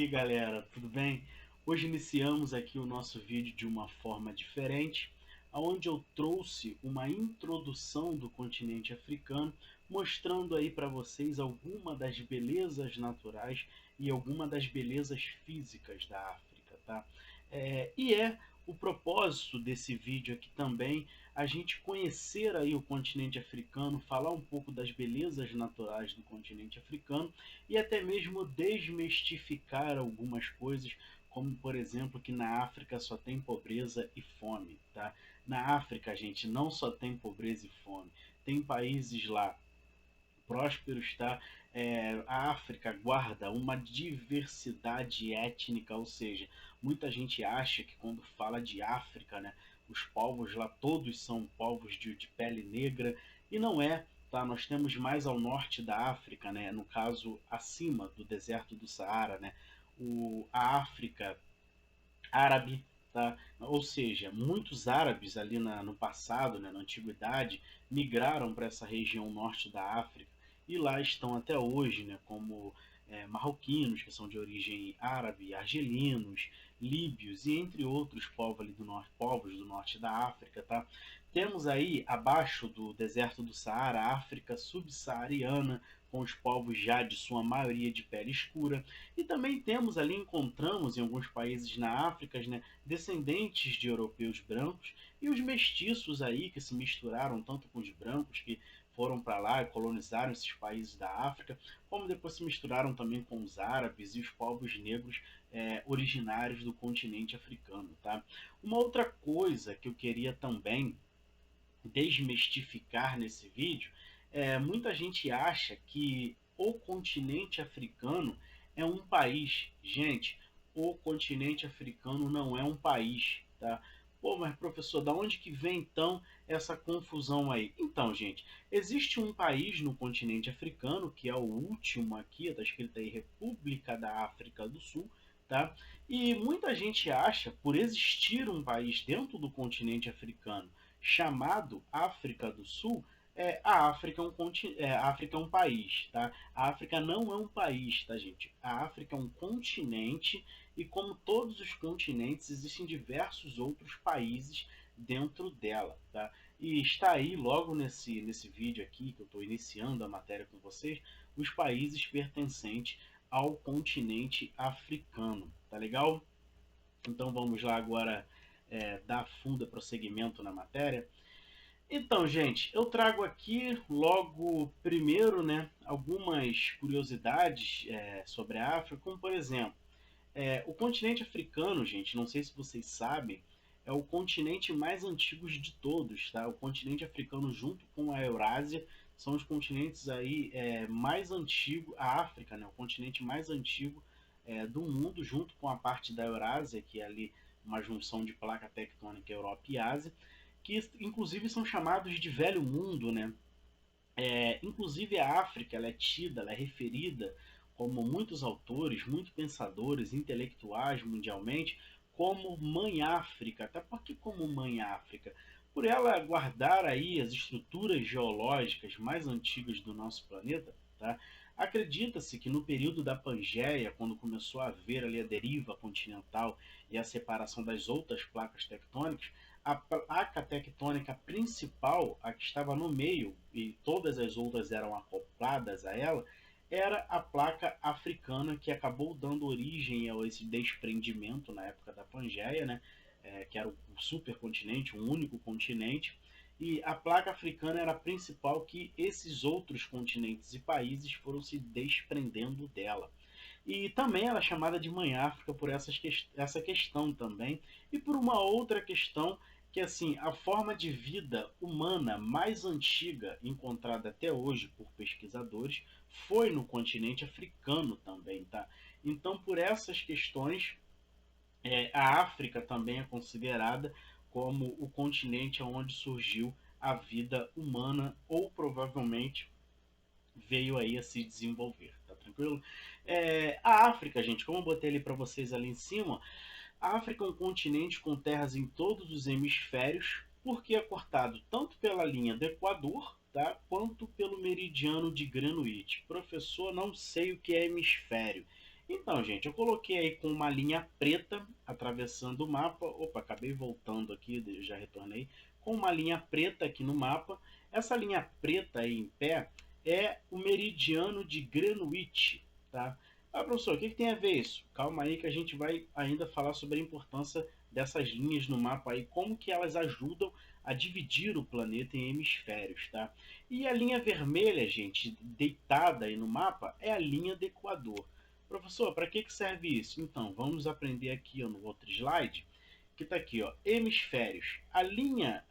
aí galera, tudo bem? Hoje iniciamos aqui o nosso vídeo de uma forma diferente, onde eu trouxe uma introdução do continente africano, mostrando aí para vocês alguma das belezas naturais e alguma das belezas físicas da África, tá? E o propósito desse vídeo aqui também a gente conhecer aí o continente africano, falar um pouco das belezas naturais do continente africano e até mesmo desmistificar algumas coisas, como por exemplo que na África só tem pobreza e fome, tá? Na África, gente, não só tem pobreza e fome, tem países lá prósperos, tá? A África guarda uma diversidade étnica, ou seja, muita gente acha que quando fala de África, né, os povos lá todos são povos de pele negra, e não é, tá? Nós temos mais ao norte da África, né, no caso acima do deserto do Saara, né, a África árabe, tá? Ou seja, muitos árabes ali no passado, né, na antiguidade, migraram para essa região norte da África e lá estão até hoje, né, como marroquinos, que são de origem árabe, argelinos, líbios e entre outros povos, ali do norte, povos do norte da África, tá? Temos aí, abaixo do deserto do Saara, a África subsaariana, com os povos já de sua maioria de pele escura, e também temos ali, encontramos em alguns países na África, né, descendentes de europeus brancos e os mestiços aí que se misturaram tanto com os brancos que foram para lá e colonizaram esses países da África, como depois se misturaram também com os árabes e os povos negros originários do continente africano, tá? Uma outra coisa que eu queria também desmistificar nesse vídeo muita gente acha que o continente africano é um país. Gente, o continente africano não é um país, tá? Pô, mas professor, da onde que vem então essa confusão aí? Então, gente, existe um país no continente africano, que é o último aqui, tá escrito aí República da África do Sul, tá? E muita gente acha, por existir um país dentro do continente africano chamado África do Sul, a África a África é um país, tá? A África não é um país, tá, gente? A África é um continente e, como todos os continentes, existem diversos outros países dentro dela, tá? E está aí, logo nesse vídeo aqui, que eu estou iniciando a matéria com vocês, os países pertencentes ao continente africano, tá legal? Então vamos lá agora dar fundo prosseguimento na matéria. Então, gente, eu trago aqui logo primeiro, né, algumas curiosidades sobre a África, como por exemplo, o continente africano, gente, não sei se vocês sabem, é o continente mais antigo de todos, tá? O continente africano junto com a Eurásia são os continentes aí mais antigos, a África, né, o continente mais antigo do mundo, junto com a parte da Eurásia, que é ali uma junção de placa tectônica Europa e Ásia, que inclusive são chamados de Velho Mundo, né? Inclusive a África ela é tida, ela é referida, como muitos autores, muitos pensadores, intelectuais mundialmente, como Mãe África. Até porque como Mãe África? Por ela guardar aí as estruturas geológicas mais antigas do nosso planeta, tá? Acredita-se que no período da Pangeia, quando começou a haver ali a deriva continental e a separação das outras placas tectônicas, a placa tectônica principal, a que estava no meio, e todas as outras eram acopladas a ela, era a placa africana, que acabou dando origem a esse desprendimento na época da Pangeia, né? Que era o supercontinente, um único continente, e a placa africana era a principal, que esses outros continentes e países foram se desprendendo dela. E também ela é chamada de Mãe África por essa questão também, e por uma outra questão que assim, a forma de vida humana mais antiga encontrada até hoje por pesquisadores foi no continente africano também, tá? Então, por essas questões, a África também é considerada como o continente onde surgiu a vida humana, ou provavelmente veio aí a se desenvolver, tá tranquilo? A África, gente, como eu botei ali para vocês ali em cima, a África é um continente com terras em todos os hemisférios, porque é cortado tanto pela linha do Equador, tá, quanto pelo meridiano de Greenwich. Professor, não sei o que é hemisfério. Então, gente, eu coloquei aí com uma linha preta atravessando o mapa. Opa, acabei voltando aqui, já retornei. Com uma linha preta aqui no mapa. Essa linha preta aí em pé é o meridiano de Greenwich, tá? Ah, professor, o que tem a ver isso? Calma aí que a gente vai ainda falar sobre a importância dessas linhas no mapa aí, como que elas ajudam a dividir o planeta em hemisférios, tá? E a linha vermelha, gente, deitada aí no mapa, é a linha do Equador. Professor, para que serve isso? Então, vamos aprender aqui ó, no outro slide, que está aqui, ó, hemisférios. A linha,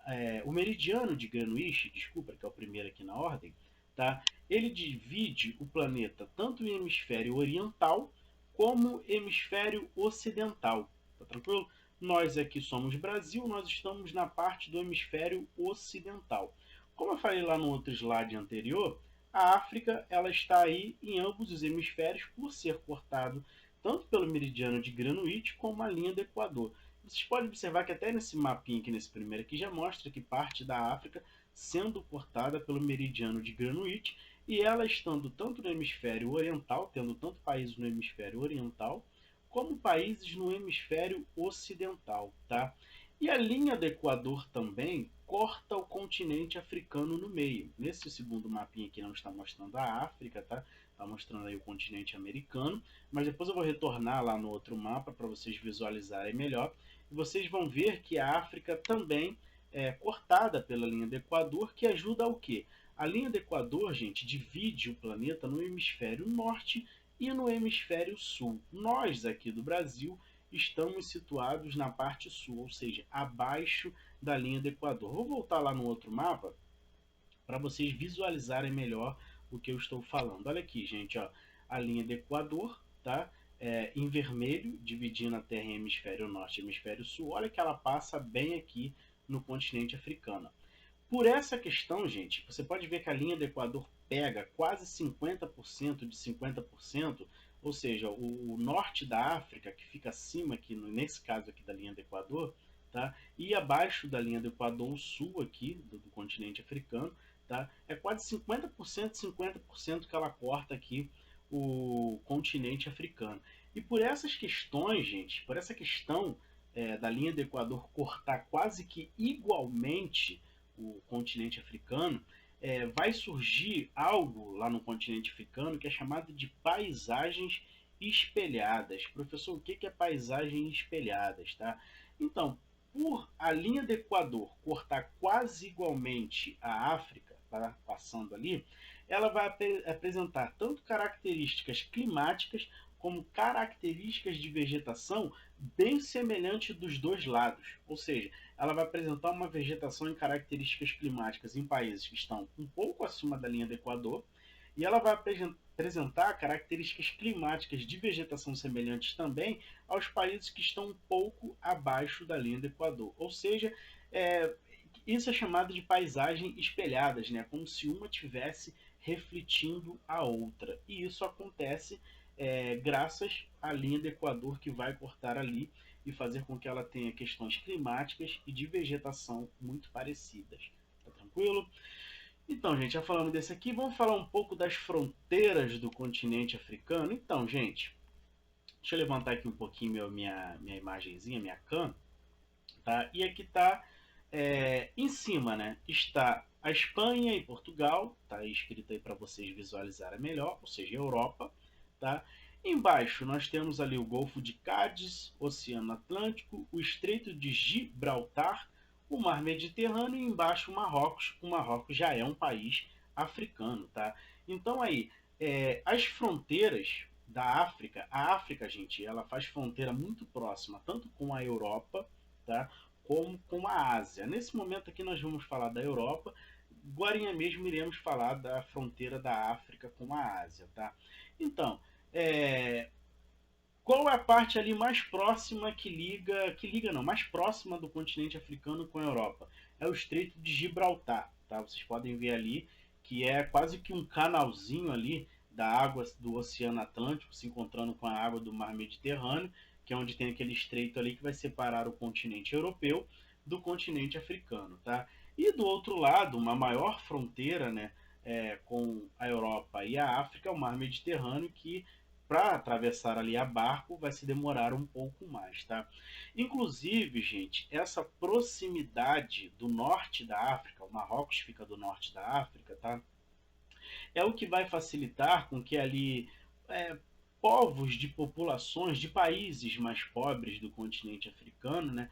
o meridiano de Greenwich, desculpa, que é o primeiro aqui na ordem, tá? Ele divide o planeta tanto em hemisfério oriental como hemisfério ocidental. Tá tranquilo? Nós aqui somos Brasil, nós estamos na parte do hemisfério ocidental. Como eu falei lá no outro slide anterior, a África ela está aí em ambos os hemisférios por ser cortado tanto pelo meridiano de Greenwich como a linha do Equador. Vocês podem observar que até nesse mapinha aqui, nesse primeiro aqui, já mostra que parte da África sendo cortada pelo meridiano de Greenwich e ela estando tanto no hemisfério oriental, tendo tanto países no hemisfério oriental, como países no hemisfério ocidental, tá? E a linha do Equador também corta o continente africano no meio. Nesse segundo mapinha aqui não está mostrando a África, tá? Está mostrando aí o continente americano, mas depois eu vou retornar lá no outro mapa para vocês visualizarem melhor. E vocês vão ver que a África também é cortada pela linha do Equador, que ajuda ao quê? A linha do Equador, gente, divide o planeta no hemisfério norte e no hemisfério sul. Nós aqui do Brasil estamos situados na parte sul, ou seja, abaixo da linha do Equador. Vou voltar lá no outro mapa para vocês visualizarem melhor o que eu estou falando. Olha aqui, gente, ó, a linha do Equador, tá? Em vermelho, dividindo a Terra em hemisfério norte e hemisfério sul. Olha que ela passa bem aqui no continente africano. Por essa questão, gente, você pode ver que a linha do Equador pega quase 50% de 50%, ou seja, o norte da África, que fica acima aqui, nesse caso aqui da linha do Equador, tá? E abaixo da linha do Equador, o sul aqui, do continente africano, tá? É quase 50%, 50% que ela corta aqui o continente africano. E por essas questões, gente, por essa questão da linha do Equador cortar quase que igualmente o continente africano, vai surgir algo lá no continente africano que é chamado de paisagens espelhadas. Professor, o que é paisagens espelhadas? Tá? Então, por a linha do Equador cortar quase igualmente a África, tá? Passando ali, ela vai apresentar tanto características climáticas como características de vegetação bem semelhantes dos dois lados. Ou seja, ela vai apresentar uma vegetação em características climáticas em países que estão um pouco acima da linha do Equador, e ela vai apresentar características climáticas de vegetação semelhantes também aos países que estão um pouco abaixo da linha do Equador. Ou seja, é, isso é chamado de paisagem espelhadas, né? Como se uma tivesse refletindo a outra. E isso acontece graças à linha do Equador que vai cortar ali e fazer com que ela tenha questões climáticas e de vegetação muito parecidas. Tá tranquilo? Então, gente, já falando desse aqui, vamos falar um pouco das fronteiras do continente africano. Então, gente, deixa eu levantar aqui um pouquinho minha imagenzinha, minha cam, tá? E aqui tá em cima, né? Está a Espanha e Portugal, tá escrito aí para vocês visualizarem melhor, ou seja, Europa, tá? Embaixo nós temos ali o Golfo de Cádiz, Oceano Atlântico, o Estreito de Gibraltar, o Mar Mediterrâneo e embaixo o Marrocos. O Marrocos já é um país africano, tá? Então aí, as fronteiras da África, a África, gente, ela faz fronteira muito próxima, tanto com a Europa, tá? Como com a Ásia. Nesse momento aqui nós vamos falar da Europa, agora mesmo iremos falar da fronteira da África com a Ásia, tá? Então, qual é a parte ali mais próxima que liga não, mais próxima do continente africano com a Europa? É o Estreito de Gibraltar, tá? Vocês podem ver ali que é quase que um canalzinho ali da água do Oceano Atlântico se encontrando com a água do Mar Mediterrâneo, que é onde tem aquele estreito ali que vai separar o continente europeu do continente africano, tá? E do outro lado, uma maior fronteira, né, com a Europa e a África, é o Mar Mediterrâneo, que para atravessar ali a barco vai se demorar um pouco mais, tá? Inclusive, gente, essa proximidade do norte da África, o Marrocos fica do norte da África, tá? É o que vai facilitar com que ali é, povos de populações de países mais pobres do continente africano, né,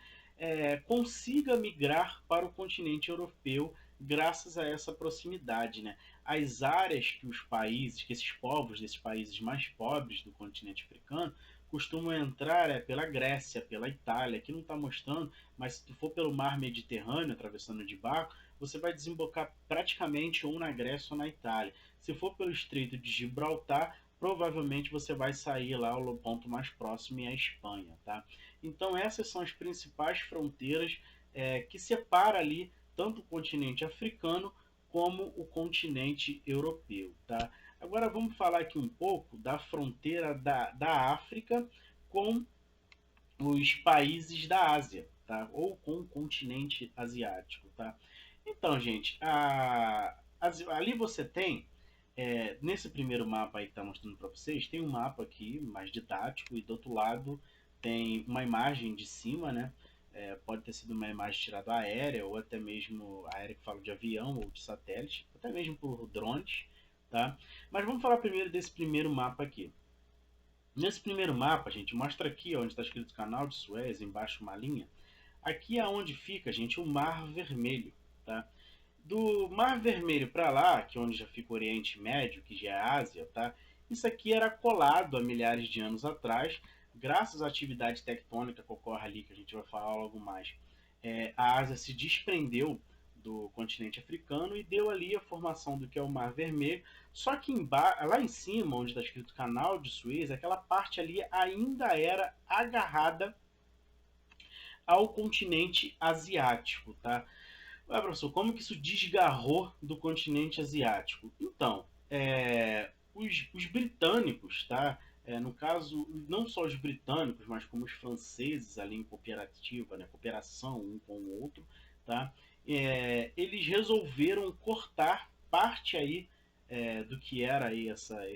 consiga migrar para o continente europeu graças a essa proximidade, né? As áreas que os países, que esses povos desses países mais pobres do continente africano costumam entrar pela Grécia, pela Itália. Aqui não está mostrando, mas se tu for pelo mar Mediterrâneo, atravessando de barco, você vai desembocar praticamente ou na Grécia ou na Itália. Se for pelo Estreito de Gibraltar, provavelmente você vai sair lá ao ponto mais próximo é a Espanha, tá? Então essas são as principais fronteiras que separa ali tanto o continente africano como o continente europeu, tá? Agora vamos falar aqui um pouco da fronteira da África com os países da Ásia, tá? Ou com o continente asiático, tá? Então, gente, ali você tem, nesse primeiro mapa aí que está mostrando para vocês, tem um mapa aqui mais didático e do outro lado tem uma imagem de cima, né? Pode ter sido uma imagem tirada aérea ou até mesmo aérea que fala de avião ou de satélite, até mesmo por drones, tá? Mas vamos falar primeiro desse primeiro mapa aqui. Nesse primeiro mapa, gente, mostra aqui onde está escrito Canal de Suez, embaixo uma linha. Aqui é onde fica, gente, o Mar Vermelho, tá? Do Mar Vermelho para lá, que é onde já fica o Oriente Médio, que já é a Ásia, tá? Isso aqui era colado há milhares de anos atrás, graças à atividade tectônica que ocorre ali, que a gente vai falar logo mais. A Ásia se desprendeu do continente africano e deu ali a formação do que é o Mar Vermelho. Só que lá em cima, onde está escrito Canal de Suez, aquela parte ali ainda era agarrada ao continente asiático, tá? Ué, professor, como que isso desgarrou do continente asiático? Então, os britânicos, tá? No caso, não só os britânicos, mas como os franceses ali em cooperativa, né? Cooperação um com o outro, tá? Eles resolveram cortar parte aí do que era aí essa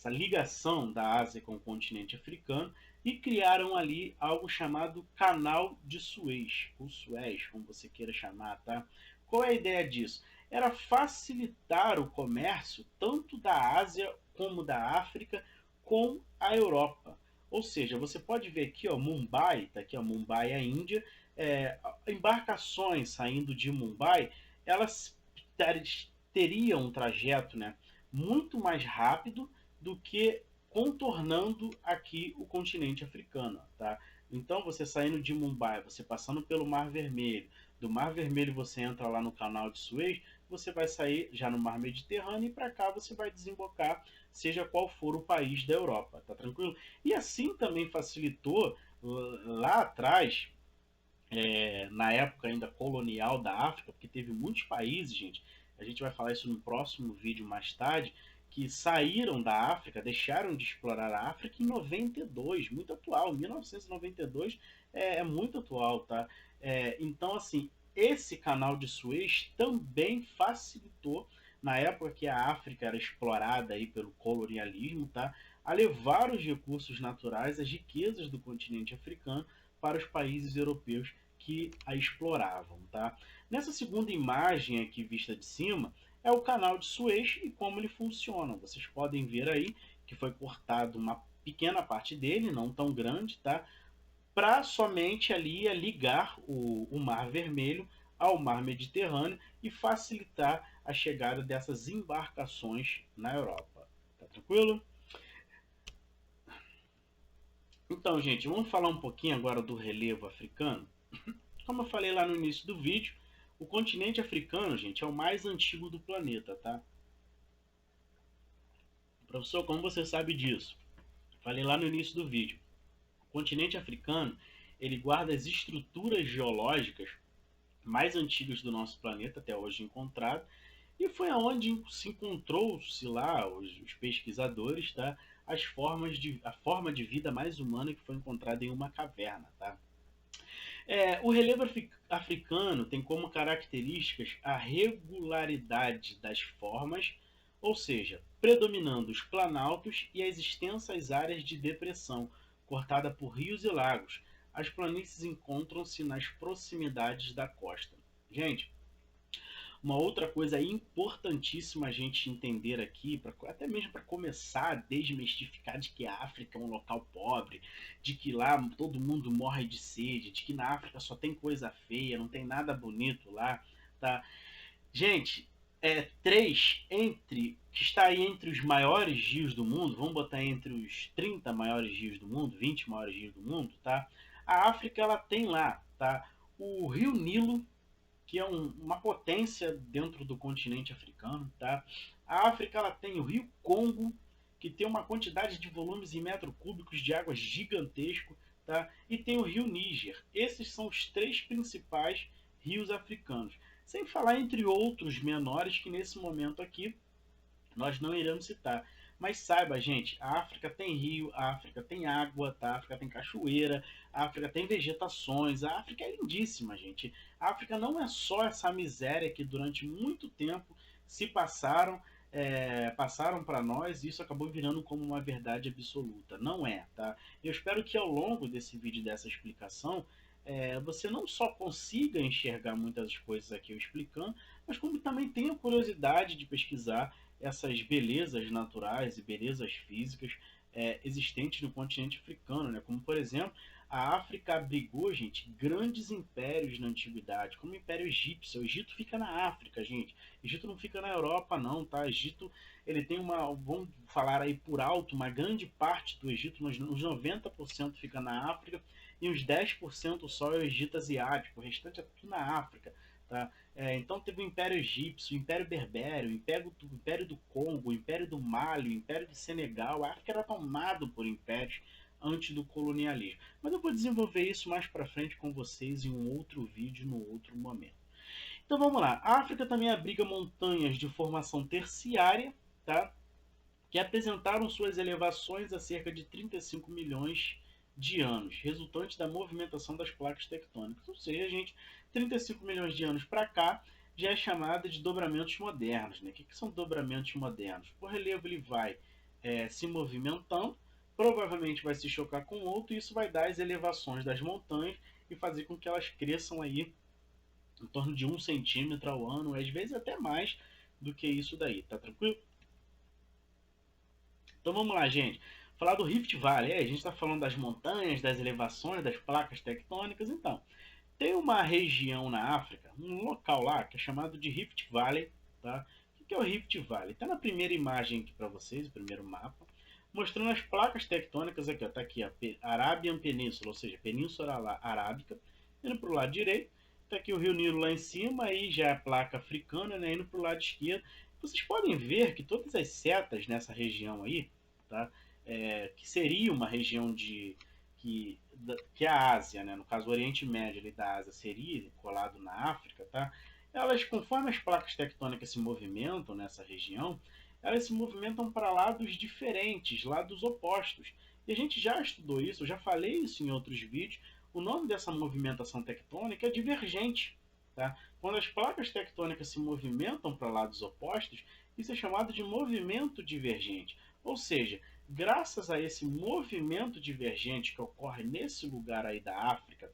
ligação da Ásia com o continente africano e criaram ali algo chamado Canal de Suez, ou Suez, como você queira chamar, tá? Qual é a ideia disso? Era facilitar o comércio tanto da Ásia como da África com a Europa. Ou seja, você pode ver aqui, ó, Mumbai, tá aqui, ó, Mumbai, a Índia, embarcações saindo de Mumbai, elas teriam um trajeto, né, muito mais rápido do que contornando aqui o continente africano, tá? Então você saindo de Mumbai, você passando pelo Mar Vermelho, do Mar Vermelho você entra lá no Canal de Suez, você vai sair já no Mar Mediterrâneo e para cá você vai desembocar, seja qual for o país da Europa, tá tranquilo? E assim também facilitou lá atrás, na época ainda colonial da África, porque teve muitos países, gente, a gente vai falar isso no próximo vídeo mais tarde, que saíram da África, deixaram de explorar a África em 92, muito atual, 1992 é muito atual, tá? Então, assim, esse canal de Suez também facilitou, na época que a África era explorada aí pelo colonialismo, tá? A levar os recursos naturais, as riquezas do continente africano para os países europeus que a exploravam, tá? Nessa segunda imagem aqui vista de cima é o canal de Suez e como ele funciona. Vocês podem ver aí que foi cortado uma pequena parte dele, não tão grande, tá? Para somente ali ligar o Mar Vermelho ao Mar Mediterrâneo e facilitar a chegada dessas embarcações na Europa. Tá tranquilo? Então, gente, vamos falar um pouquinho agora do relevo africano. Como eu falei lá no início do vídeo, o continente africano, gente, é o mais antigo do planeta, tá? Professor, como você sabe disso? Falei lá no início do vídeo. O continente africano, ele guarda as estruturas geológicas mais antigas do nosso planeta, até hoje encontrado, e foi aonde se encontrou-se lá, os pesquisadores, tá? A forma de vida mais humana que foi encontrada em uma caverna, tá? O relevo africano tem como características a regularidade das formas, ou seja, predominando os planaltos e as extensas áreas de depressão, cortada por rios e lagos. As planícies encontram-se nas proximidades da costa. Gente, uma outra coisa importantíssima a gente entender aqui, até mesmo para começar a desmistificar de que a África é um local pobre, de que lá todo mundo morre de sede, de que na África só tem coisa feia, não tem nada bonito lá, tá? Gente, três que está aí entre os maiores rios do mundo, vamos botar entre os 30 maiores rios do mundo, 20 maiores rios do mundo, tá? A África ela tem lá, tá? O Rio Nilo, que é uma potência dentro do continente africano, tá? A África ela tem o Rio Congo, que tem uma quantidade de volumes em metros cúbicos de água gigantesco, tá? E tem o Rio Níger. Esses são os três principais rios africanos. Sem falar entre outros menores que nesse momento aqui nós não iremos citar. Mas saiba, gente, a África tem rio, a África tem água, tá? A África tem cachoeira, a África tem vegetações, a África é lindíssima, gente. A África não é só essa miséria que durante muito tempo se passaram para nós e isso acabou virando como uma verdade absoluta. Não é, tá? Eu espero que ao longo desse vídeo, dessa explicação, você não só consiga enxergar muitas coisas aqui eu explicando, mas como também tenha curiosidade de pesquisar essas belezas naturais e belezas físicas existentes no continente africano, né? Como por exemplo, a África abrigou, gente, grandes impérios na antiguidade, como o Império Egípcio. O Egito fica na África, gente. O Egito não fica na Europa, não, tá? O Egito, ele tem vamos falar aí por alto, uma grande parte do Egito, uns 90% fica na África e uns 10% só é o Egito asiático, o restante é tudo na África, tá? Então teve o Império Egípcio, o Império Berbério, o Império do Congo, o Império do Mali, o Império do Senegal. A África era tomada por impérios antes do colonialismo. Mas eu vou desenvolver isso mais para frente com vocês em um outro vídeo, no outro momento. Então vamos lá. A África também abriga montanhas de formação terciária, tá? Que apresentaram suas elevações há cerca de 35 milhões de anos, resultante da movimentação das placas tectônicas. Ou seja, gente, 35 milhões de anos para cá já é chamada de dobramentos modernos. Né? O que são dobramentos modernos? O relevo ele vai se movimentando, provavelmente vai se chocar com outro, e isso vai dar as elevações das montanhas e fazer com que elas cresçam aí em torno de 1 centímetro ao ano, às vezes até mais do que isso daí, tá tranquilo? Então vamos lá, gente. Falar do Rift Valley. A gente está falando das montanhas, das elevações, das placas tectônicas. Então, tem uma região na África, um local lá que é chamado de Rift Valley. Tá? O que é o Rift Valley? Está na primeira imagem aqui para vocês, o primeiro mapa, mostrando as placas tectônicas aqui. Está aqui a Arabian Peninsula, ou seja, Península Arábica. Indo para o lado direito, está aqui o Rio Nilo lá em cima, aí já é a placa africana, né? Indo para o lado esquerdo. Vocês podem ver que todas as setas nessa região aí, tá? Que seria uma região que a Ásia, né? No caso o Oriente Médio ali da Ásia seria colado na África, tá? Elas, conforme as placas tectônicas se movimentam nessa região, elas se movimentam para lados diferentes, lados opostos. E a gente já estudou isso, eu já falei isso em outros vídeos. O nome dessa movimentação tectônica é divergente. Tá? Quando as placas tectônicas se movimentam para lados opostos, isso é chamado de movimento divergente. Ou seja, graças a esse movimento divergente que ocorre nesse lugar aí da África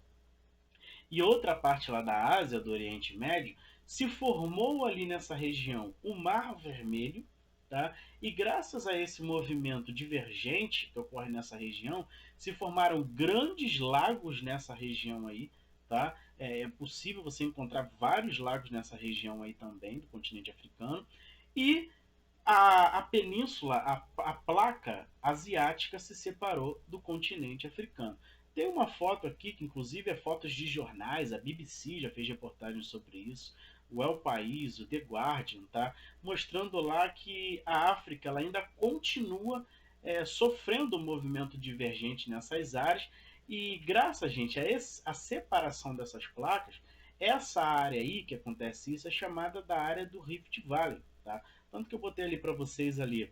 e outra parte lá da Ásia, do Oriente Médio, se formou ali nessa região o Mar Vermelho, tá? E graças a esse movimento divergente que ocorre nessa região, se formaram grandes lagos nessa região aí, tá? É possível você encontrar vários lagos nessa região aí também, do continente africano, e a península, a placa asiática se separou do continente africano. Tem uma foto aqui, que inclusive é fotos de jornais, a BBC já fez reportagens sobre isso, o El País, o The Guardian, tá? Mostrando lá que a África ela ainda continua sofrendo um movimento divergente nessas áreas, e graças, gente, a separação dessas placas, essa área aí que acontece isso é chamada da área do Rift Valley, tá? Tanto que eu botei ali para vocês ali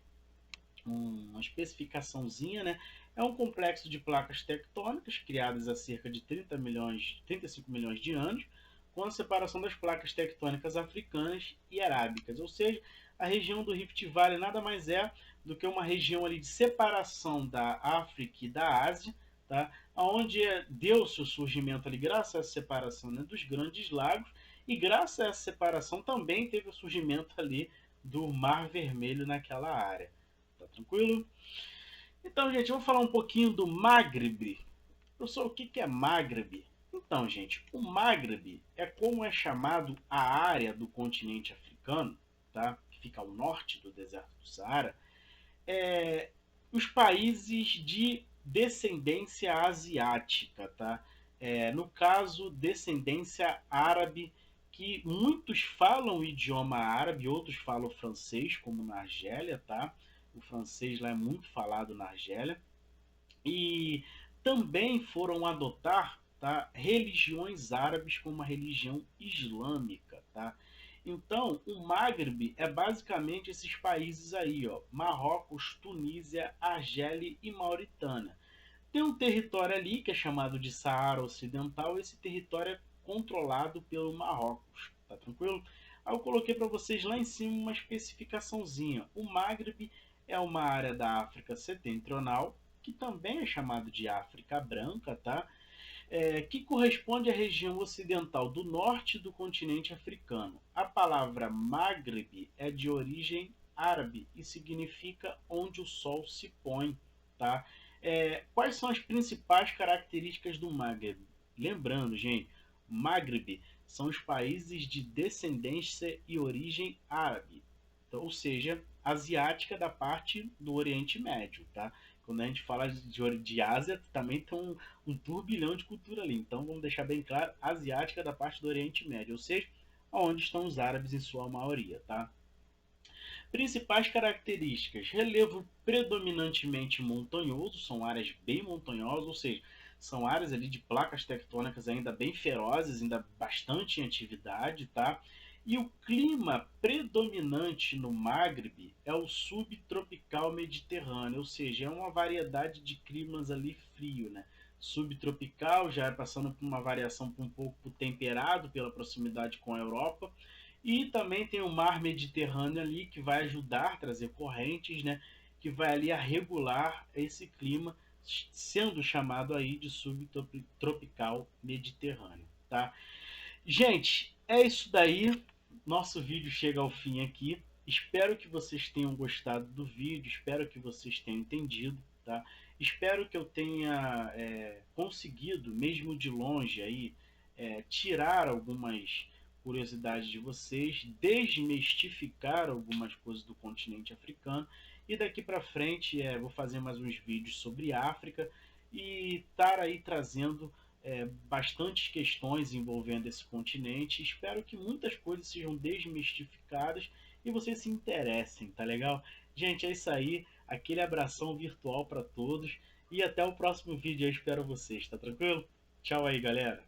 uma especificaçãozinha, né? É um complexo de placas tectônicas criadas há cerca de 35 milhões de anos, com a separação das placas tectônicas africanas e arábicas, ou seja, a região do Rift Valley nada mais é do que uma região ali de separação da África e da Ásia, tá? Onde deu seu surgimento ali graças a essa separação, né, dos grandes lagos, e graças a essa separação também teve o surgimento ali do Mar Vermelho naquela área. Tá tranquilo? Então, gente, eu vou falar um pouquinho do Maghreb. Professor, o que é Maghreb? Então, gente, o Maghreb é como é chamado a área do continente africano, tá? Que fica ao norte do deserto do Saara, os países de descendência asiática, tá? No caso, descendência árabe, que muitos falam o idioma árabe, outros falam francês, como na Argélia, tá? O francês lá é muito falado na Argélia. E também foram adotar, tá, religiões árabes como a religião islâmica, tá? Então, o Maghreb é basicamente esses países aí, ó, Marrocos, Tunísia, Argélia e Mauritânia. Tem um território ali que é chamado de Saara Ocidental, esse território é controlado pelo Marrocos, tá tranquilo? Aí eu coloquei para vocês lá em cima uma especificaçãozinha. O Maghreb é uma área da África Setentrional, que também é chamado de África Branca, tá? Que corresponde à região ocidental do norte do continente africano. A palavra Maghreb é de origem árabe e significa onde o sol se põe, tá? Quais são as principais características do Maghreb? Lembrando, gente, Maghreb são os países de descendência e origem árabe, então, ou seja, asiática da parte do Oriente Médio, tá? Quando a gente fala de Ásia, também tem um turbilhão de cultura ali. Então vamos deixar bem claro, asiática da parte do Oriente Médio, ou seja, onde estão os árabes em sua maioria, tá? Principais características: relevo predominantemente montanhoso, são áreas bem montanhosas, ou seja, são áreas ali de placas tectônicas ainda bem ferozes, ainda bastante em atividade, tá? E o clima predominante no Maghreb é o subtropical mediterrâneo, ou seja, é uma variedade de climas ali frio, né? Subtropical, já passando por uma variação um pouco temperado pela proximidade com a Europa, e também tem o mar Mediterrâneo ali que vai ajudar a trazer correntes, né? Que vai ali a regular esse clima, sendo chamado aí de subtropical mediterrâneo, tá? Gente, é isso daí. Nosso vídeo chega ao fim aqui. Espero que vocês tenham gostado do vídeo, espero que vocês tenham entendido, tá? Espero que eu tenha conseguido, mesmo de longe, aí, tirar algumas curiosidades de vocês, desmistificar algumas coisas do continente africano. E daqui para frente vou fazer mais uns vídeos sobre África e estar aí trazendo bastantes questões envolvendo esse continente. Espero que muitas coisas sejam desmistificadas e vocês se interessem, tá legal? Gente, é isso aí. Aquele abração virtual para todos e até o próximo vídeo. Eu espero vocês, tá tranquilo? Tchau aí, galera.